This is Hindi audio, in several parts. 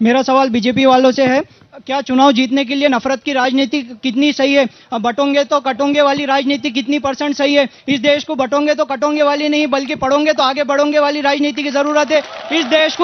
मेरा सवाल बीजेपी वालों से है, क्या चुनाव जीतने के लिए नफरत की राजनीति कितनी सही है? बटोंगे तो कटोंगे वाली राजनीति कितनी % सही है? इस देश को बटोंगे तो कटोंगे वाली नहीं, बल्कि पढ़ोंगे तो आगे बढ़ोंगे वाली राजनीति की जरूरत है। इस देश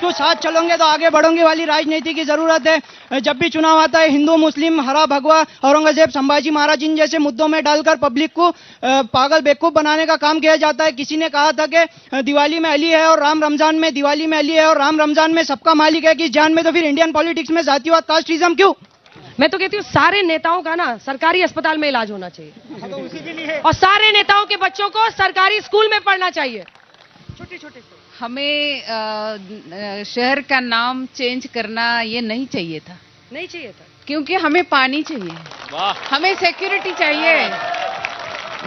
को साथ चलोगे तो आगे बढ़ोंगे वाली राजनीति की जरूरत है। जब भी चुनाव आता है, हिंदू मुस्लिम, हरा भगवा, औरंगजेब, संभाजी महाराज इन जैसे मुद्दों में डालकर पब्लिक को पागल बेवकूफ बनाने का काम किया जाता है। किसी ने कहा था कि दिवाली में अली है और राम रमजान में, दिवाली में अली है और राम रमजान में सबका मालिक है कि जान में, तो फिर इंडियन पॉलिटिक्स में जातिवाद, कास्टिज्म क्यों? मैं तो कहती हूँ सारे नेताओं का ना सरकारी अस्पताल में इलाज होना चाहिए और सारे नेताओं के बच्चों को सरकारी स्कूल में पढ़ना चाहिए। छोटे छोटे हमें शहर का नाम चेंज करना ये नहीं चाहिए था, क्योंकि हमें पानी चाहिए, हमें सिक्योरिटी चाहिए,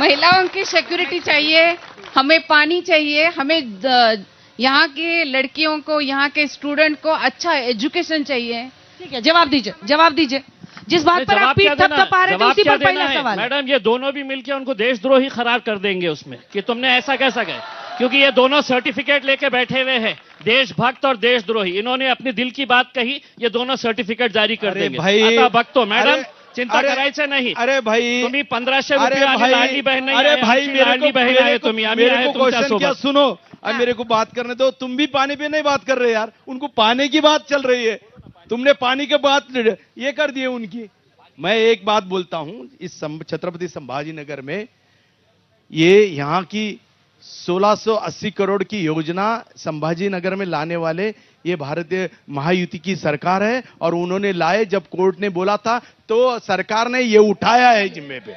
महिलाओं की सिक्योरिटी चाहिए, हमें पानी चाहिए, हमें यहाँ के लड़कियों को, यहाँ के स्टूडेंट को अच्छा एजुकेशन चाहिए। ठीक है, जवाब दीजिए जिस बात पर आप पीठ थपथपा रहे थे उसी पर पहला सवाल। मैडम, ये दोनों भी मिलकर उनको देशद्रोही करार कर देंगे उसमें कि तुमने ऐसा कैसा कहा, क्योंकि ये दोनों सर्टिफिकेट लेके बैठे हुए हैं, देशभक्त और देशद्रोही। इन्होंने अपनी दिल की बात कही, ये दोनों सर्टिफिकेट जारी कर देंगे। आता भक्तो मैडम, चिंता करायचं नाही। अरे भाई, तुम्ही 1500 रुपये आणि लाडली बहन नाही, अरे भाई लाडली बहन आहे तुम्ही, आम्ही आहे तुमच्यासोबत। सुनो, अब मेरे को बात करने दो। तुम भी पानी पे नहीं बात कर रहे यार, उनको पानी की बात चल रही है, तुमने पानी के बात ये कर दिए उनकी। मैं एक बात बोलता हूं, इस छत्रपति संभाजी नगर में ये यहाँ की 1680 करोड़ की योजना संभाजी नगर में लाने वाले ये भारतीय महायुति की सरकार है, और उन्होंने लाए जब कोर्ट ने बोला था तो सरकार ने ये उठाया है जिम्मे पे।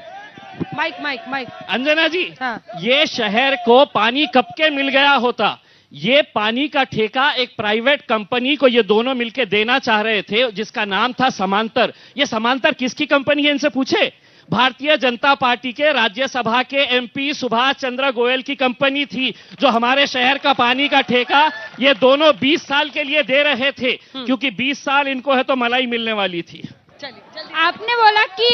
माइक अंजना जी, हाँ। ये शहर को पानी कब के मिल गया होता? ये पानी का ठेका एक प्राइवेट कंपनी को ये दोनों मिलकर देना चाह रहे थे, जिसका नाम था समांतर। ये समांतर किसकी कंपनी है, इनसे पूछे। भारतीय जनता पार्टी के राज्यसभा के MP सुभाष चंद्र गोयल की कंपनी थी, जो हमारे शहर का पानी का ठेका ये दोनों 20 साल के लिए दे रहे थे, क्योंकि 20 साल इनको है तो मलाई मिलने वाली थी। आपने बोला कि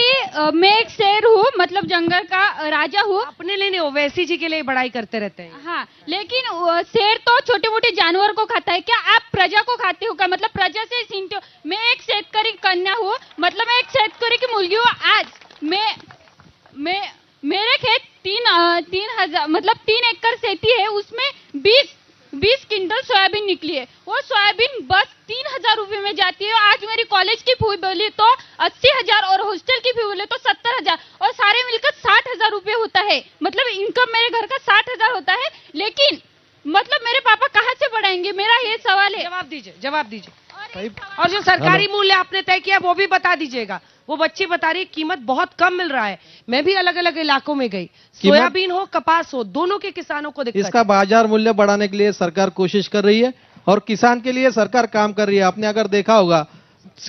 मैं एक शेर हूँ, मतलब जंगल का राजा हूँ। अपने लिए नहीं, ओवैसी जी के लिए बड़ाई करते रहते हैं। हाँ, लेकिन शेर तो छोटे मोटे जानवर को खाता है, क्या आप प्रजा को खाते हो क्या? मतलब प्रजा से छीनते हो। मैं एक शेतकरी कन्या हूँ, मतलब मैं एक शेतकरी की मुलगी हूँ। आज मैं मेरे खेत 3 एकड़ खेती है, उसमें 20 क्विंटल सोयाबीन निकली है। वो सोयाबीन बस 3000 रुपए में जाती है। आज मेरी कॉलेज की फी बोली तो 80,000 और हॉस्टल की फी बोले तो 70,000, और सारे मिलकर 60,000 रुपए होता है। मतलब इनकम मेरे घर का 60,000 होता है, लेकिन मतलब मेरे पापा कहाँ से बढ़ाएंगे? मेरा ये सवाल है। जवाब दीजिए। और जो सरकारी मूल्य आपने तय किया वो भी बता दीजिएगा। वो बच्ची बता रही कीमत बहुत कम मिल रहा है। मैं भी अलग अलग इलाकों में गई, सोयाबीन हो कपास हो, दोनों के किसानों को दिक्कत। इसका बाजार मूल्य बढ़ाने के लिए सरकार कोशिश कर रही है और किसान के लिए सरकार काम कर रही है। आपने अगर देखा होगा,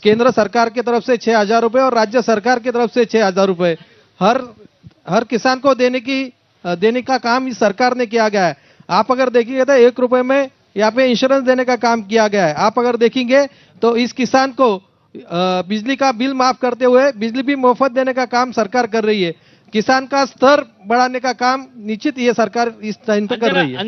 केंद्र सरकार की तरफ से 6,000 रुपए और राज्य सरकार की तरफ से 6,000 रुपए हर किसान को देने का काम इस सरकार ने किया गया है। आप अगर देखिएगा तो 1 रुपए में यहाँ पे इंश्योरेंस देने का काम किया गया है। आप अगर देखेंगे तो इस किसान को बिजली का बिल माफ करते हुए बिजली भी मुफ्त देने का काम सरकार कर रही है। किसान का स्तर बढ़ाने का काम निश्चित ये सरकार इस टाइम पे कर रही है।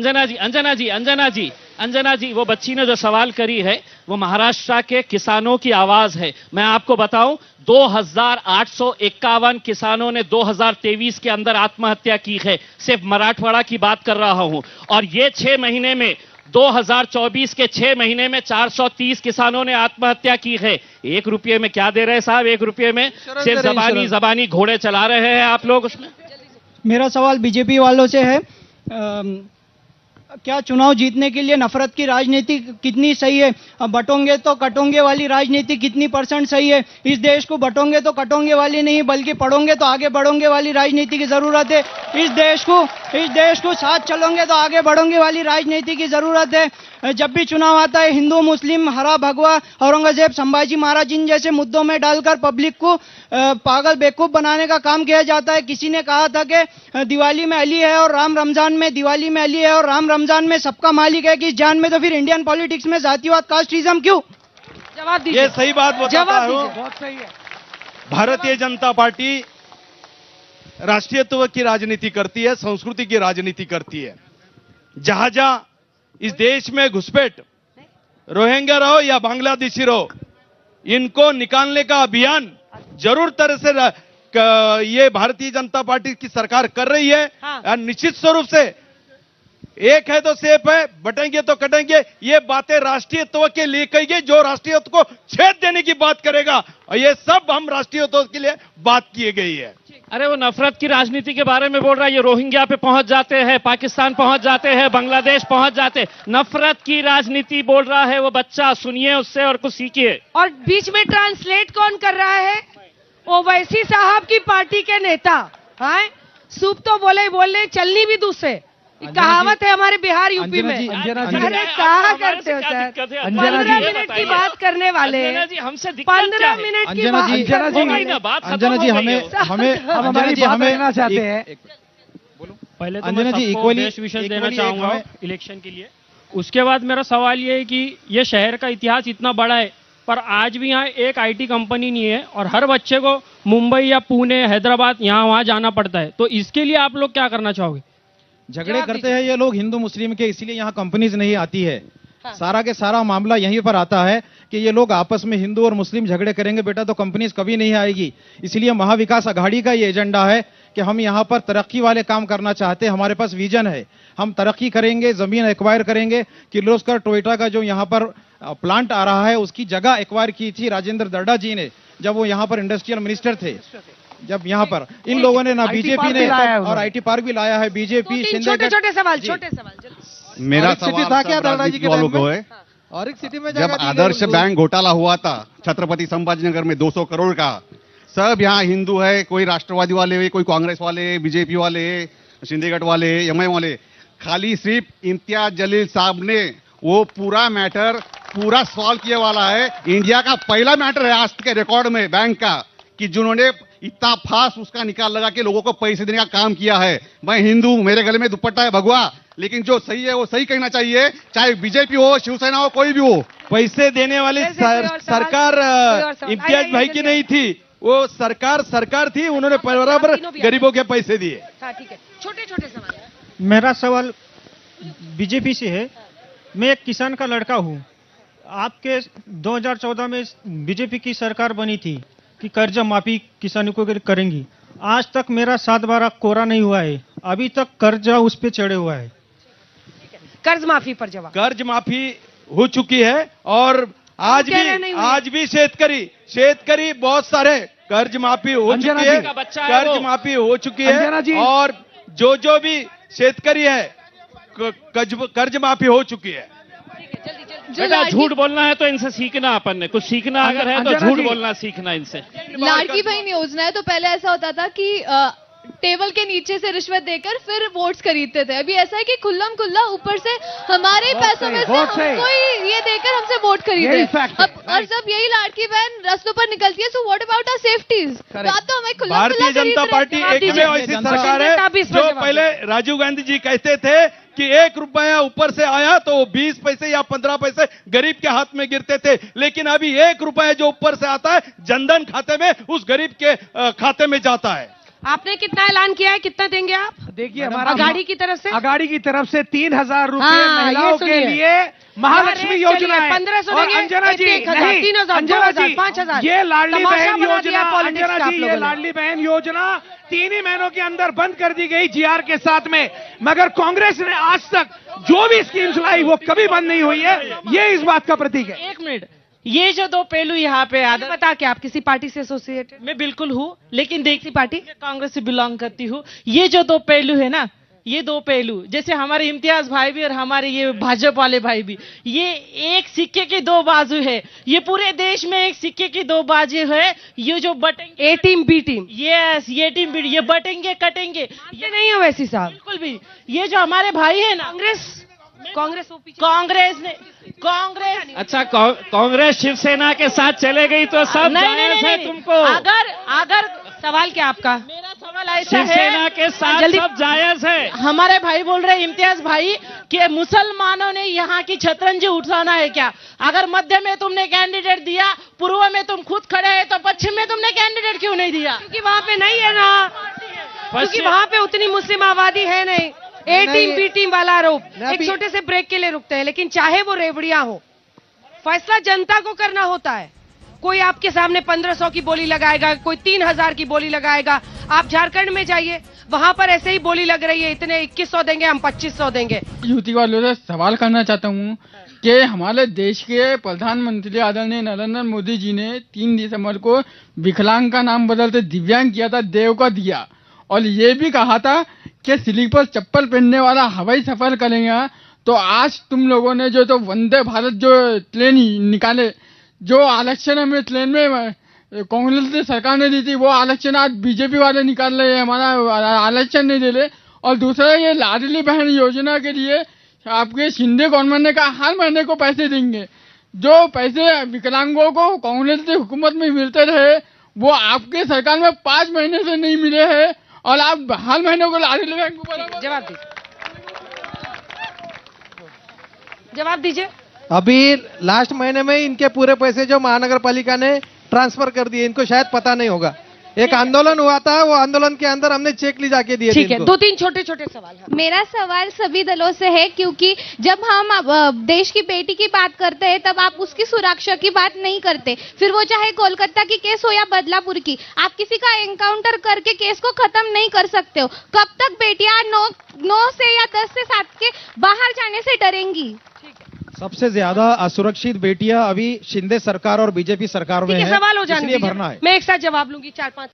अंजना जी, वो बच्ची ने जो सवाल करी है वो महाराष्ट्र के किसानों की आवाज है। मैं आपको बताऊं, 2851 किसानों ने 2023 के अंदर आत्महत्या की है। सिर्फ मराठवाड़ा की बात कर रहा हूं, और ये 6 महीने में 2024 के 6 महीने में 430 किसानों ने आत्महत्या की है। 1 रुपये में क्या दे रहे हैं साहब? 1 रुपये में सिर्फ जबानी घोड़े चला रहे हैं आप लोग उसमें। मेरा सवाल बीजेपी वालों से है, क्या चुनाव जीतने के लिए नफरत की राजनीति कितनी सही है? बटोंगे तो कटोंगे वाली राजनीति कितनी % सही है? इस देश को बटोंगे तो कटोंगे वाली नहीं, बल्कि पढ़ोंगे तो आगे बढ़ोंगे वाली राजनीति की जरूरत है। इस देश को साथ चलोगे तो आगे बढ़ोगे वाली राजनीति की जरूरत है। जब भी चुनाव आता है, हिंदू मुस्लिम, हरा भगवा, औरंगजेब, संभाजी महाराज इन जैसे मुद्दों में डालकर पब्लिक को पागल बेवकूफ बनाने का काम किया जाता है। किसी ने कहा था कि दिवाली में अली है और राम रमजान में, दिवाली में अली है और राम रमजान में सबका मालिक है कि जान में, तो फिर इंडियन पॉलिटिक्स में जातिवाद, कास्टिज्म क्यों? जवाब दीजिए। ये सही बात बताता हूं। बहुत सही है। भारतीय जनता पार्टी राष्ट्रीयत्व की राजनीति करती है, संस्कृति की राजनीति करती है। जहां इस देश में घुसपैठ रोहिंग्या रहो या बांग्लादेशी रहो, इनको निकालने का अभियान जरूर तरह से ये भारतीय जनता पार्टी की सरकार कर रही है। और निश्चित स्वरूप से एक है तो सेफ है, बटेंगे तो कटेंगे, ये बातें राष्ट्रीयत्व के लिए कही गई, जो राष्ट्रीयत्व को छेद देने की बात करेगा, और ये सब हम राष्ट्रीयत्व के लिए बात की गई है। अरे वो नफरत की राजनीति के बारे में बोल रहा है, ये रोहिंग्या पे पहुंच जाते हैं, पाकिस्तान पहुंच जाते हैं, बांग्लादेश पहुंच जाते हैं, नफरत की राजनीति बोल रहा है वो बच्चा, सुनिए उससे और कुछ सीखिए। और बीच में ट्रांसलेट कौन कर रहा है? ओवैसी साहब की पार्टी के नेता। हाँ, सूप तो बोले बोलने, चलनी भी दूसरे। कहावत है हमारे बिहार यूपी में। अरे कहा करते हो सर, 15 मिनट की बात करने वाले, 15 मिनट की बात। अंजना जी हमें देना चाहते हैं। पहले तो मैं सबको बेस्ट विशेष देना चाहूंगा इलेक्शन के लिए। उसके बाद मेरा सवाल ये है कि ये शहर का इतिहास इतना बड़ा है, पर आज भी यहाँ एक आईटी कंपनी नहीं है और हर बच्चे को मुंबई या पुणे, हैदराबाद यहाँ वहाँ जाना पड़ता है। तो इसके लिए आप लोग क्या करना चाहोगे? झगड़े करते हैं ये लोग हिंदू मुस्लिम के, इसलिए यहाँ कंपनीज नहीं आती है। सारा के सारा मामला यहीं पर आता है कि ये लोग आपस में हिंदू और मुस्लिम झगड़े करेंगे बेटा तो कंपनीज कभी नहीं आएगी। इसलिए महाविकास आघाड़ी का ये एजेंडा है कि हम यहाँ पर तरक्की वाले काम करना चाहते हैं। हमारे पास विजन है, हम तरक्की करेंगे, जमीन एक्वायर करेंगे। किर्लोस्कर टोयोटा का जो यहाँ पर प्लांट आ रहा है उसकी जगह एक्वायर की थी राजेंद्र दर्डा जी ने, जब वो यहाँ पर इंडस्ट्रियल मिनिस्टर थे। जब यहाँ पर इन लोगों ने ना बीजेपी ने और आईटी पार्क भी लाया है, बीजेपी छोटे छोटे सवाल। मेरा सवाल था क्या दर्डा जी के वालों को है, और एक सिटी में जब आदर्श बैंक घोटाला हुआ था छत्रपति संभाजीनगर में 200 करोड़ का, सब यहाँ हिंदू है, कोई राष्ट्रवादी वाले, कोई कांग्रेस वाले, बीजेपी वाले, सिंडिकेट वाले, एमआई वाले, खाली सिर्फ इम्तियाज जलील साहब ने वो पूरा मैटर पूरा सॉल्व किए वाला है। इंडिया का पहला मैटर है आज के रिकॉर्ड में बैंक का कि जिन्होंने इतना फास्ट उसका निकाल लगा के लोगों को पैसे देने का काम किया है। मैं हिंदू, मेरे गले में दुपट्टा है भगवा, लेकिन जो सही है वो सही कहना चाहिए, चाहे बीजेपी हो, शिवसेना हो, कोई भी हो। पैसे देने वाली सरकार इम्तियाज भाई की नहीं थी, वो सरकार थी, उन्होंने बराबर गरीबों के पैसे दिए। ठीक है, छोटे छोटे सवाल। मेरा सवाल बीजेपी से है। मैं एक किसान का लड़का हूँ। आपके 2014 में बीजेपी की सरकार बनी थी कि कर्जा माफी किसानों को करेंगी। आज तक मेरा 7/12 कोरा नहीं हुआ है, अभी तक कर्जा उस पे चढ़े हुआ है। कर्ज माफी पर जवाब। कर्ज माफी हो चुकी है और आज भी शेतकरी बहुत सारे कर्ज माफी हो चुकी है, कर्ज माफी हो चुकी है और जो भी शेतकरी है कर्ज माफी हो चुकी है। बेटा झूठ बोलना है तो इनसे सीखना, अपन ने कुछ सीखना अगर है तो झूठ बोलना सीखना इनसे। लाड़की बहन योजना है तो पहले ऐसा होता था कि टेबल के नीचे से रिश्वत देकर फिर वोट्स खरीदते थे। अभी ऐसा है कि खुल्लम खुल्ला ऊपर से हमारे पैसों में से हमको ये देकर हमसे वोट खरीदे। अब और जब यही लाड़की बहन रास्तों पर निकलती है, so what about our safeties? तो हमें खुल्लम भारतीय जनता पार्टी एक में ऐसी सरकार है जो पहले राजीव गांधी जी कहते थे कि 1 रुपया ऊपर से आया तो 20 पैसे या 15 पैसे गरीब के हाथ में गिरते थे, लेकिन अभी 1 रुपया जो ऊपर से आता है जनधन खाते में उस गरीब के खाते में जाता है। आपने कितना ऐलान किया है, कितना देंगे आप? देखिए हमारा अगाड़ी की तरफ से 3,000 रुपये महिलाओं के लिए महालक्ष्मी योजना है। 1500 और अंजना जी, 3,000, 2,000, 5,000 ये लाडली बहन योजना, अंजना जी ये लाडली बहन योजना 3 ही महीनों के अंदर बंद कर दी गई जीआर के साथ में, मगर कांग्रेस ने आज तक जो भी स्कीम्स लाई वो कभी बंद नहीं हुई है। ये इस बात का प्रतीक है। 1 मिनट, ये जो 2 पहलू यहाँ पे बता के आप किसी पार्टी से एसोसिएटेड? मैं बिल्कुल हूँ, लेकिन देखिए पार्टी कांग्रेस से बिलोंग करती हूँ। ये जो 2 पहलू है ना, ये 2 पहलू जैसे हमारे इम्तियाज भाई भी और हमारे ये भाजपा वाले भाई भी, ये एक सिक्के की 2 बाजू है। ये पूरे देश में एक सिक्के की 2 बाजू है। ये जो बटेंगे, ए टीम बी टीम, यस ये टीम बी, ये बटेंगे कटेंगे, ये नहीं है वैसी साहब बिल्कुल भी। ये जो हमारे भाई है ना, कांग्रेस अच्छा कांग्रेस शिवसेना के साथ चले गई तो सब जायज है तुमको। अगर सवाल क्या आपका? मेरा सवाल ऐसा है, शिवसेना के साथ सब जायज है। हमारे भाई बोल रहे इम्तियाज भाई कि मुसलमानों ने यहाँ की शतरंजी उठाना है क्या? अगर मध्य में तुमने कैंडिडेट दिया, पूर्व में तुम खुद खड़े हैं, तो पश्चिम में तुमने कैंडिडेट क्यों नहीं दिया? क्योंकि वहाँ पे नहीं है ना, क्योंकि वहाँ पे उतनी मुस्लिम आबादी है नहीं। ए टीम बी टीम वाला आरोप। एक छोटे से ब्रेक के लिए रुकते हैं, लेकिन चाहे वो रेवड़िया हो, फैसला जनता को करना होता है। कोई आपके सामने 1500 की बोली लगाएगा, कोई 3000 की बोली लगाएगा। आप झारखंड में जाइए, वहां पर ऐसे ही बोली लग रही है, इतने 2100 देंगे, हम 2500 देंगे। युति वालों से सवाल करना चाहता हूँ कि हमारे देश के प्रधानमंत्री आदरणीय नरेंद्र मोदी जी ने 3 दिसंबर को विकलांग का नाम बदलते दिव्यांग किया था, देव का दिया, और ये भी कहा था कि स्लीपर चप्पल पहनने वाला हवाई सफर करेगा। तो आज तुम लोगों ने जो तो वंदे भारत जो ट्रेन निकाले, जो आरक्षण हमें ट्रेन में कांग्रेस की सरकार ने दी थी, वो आरक्षण आज बीजेपी वाले निकाल रहे हैं, हमारा आरक्षण नहीं दे रहे। और दूसरा, ये लाडली बहन योजना के लिए आपके शिंदे गवर्नमेंट ने कहा हर महीने को पैसे देंगे। जो पैसे विकलांगों को कांग्रेस की हुकूमत में मिलते रहे, वो आपके सरकार में 5 महीने से नहीं मिले हैं, और आप हर महीने को लाडली बहन को जवाब दीजिए। अभी लास्ट महीने में इनके पूरे पैसे जो महानगर पालिका ने ट्रांसफर कर दिए, इनको शायद पता नहीं होगा। एक आंदोलन हुआ था, वो आंदोलन के अंदर हमने चेक ली जाके दिए। ठीक है, 2-3 छोटे-छोटे सवाल। मेरा सवाल सभी दलों से है, क्योंकि जब हम देश की बेटी की बात करते हैं तब आप उसकी सुरक्षा की बात नहीं करते। फिर वो चाहे कोलकाता की केस हो या बदलापुर की, आप किसी का एनकाउंटर करके केस को खत्म नहीं कर सकते हो। कब तक बेटियां 9 से या 10 से 7 के बाहर जाने से डरेंगी? सबसे ज्यादा असुरक्षित बेटियां अभी शिंदे सरकार और बीजेपी सरकार में है, सवाल हो जाने इसलिए भरना है। मैं एक साथ जवाब लूंगी, 4-5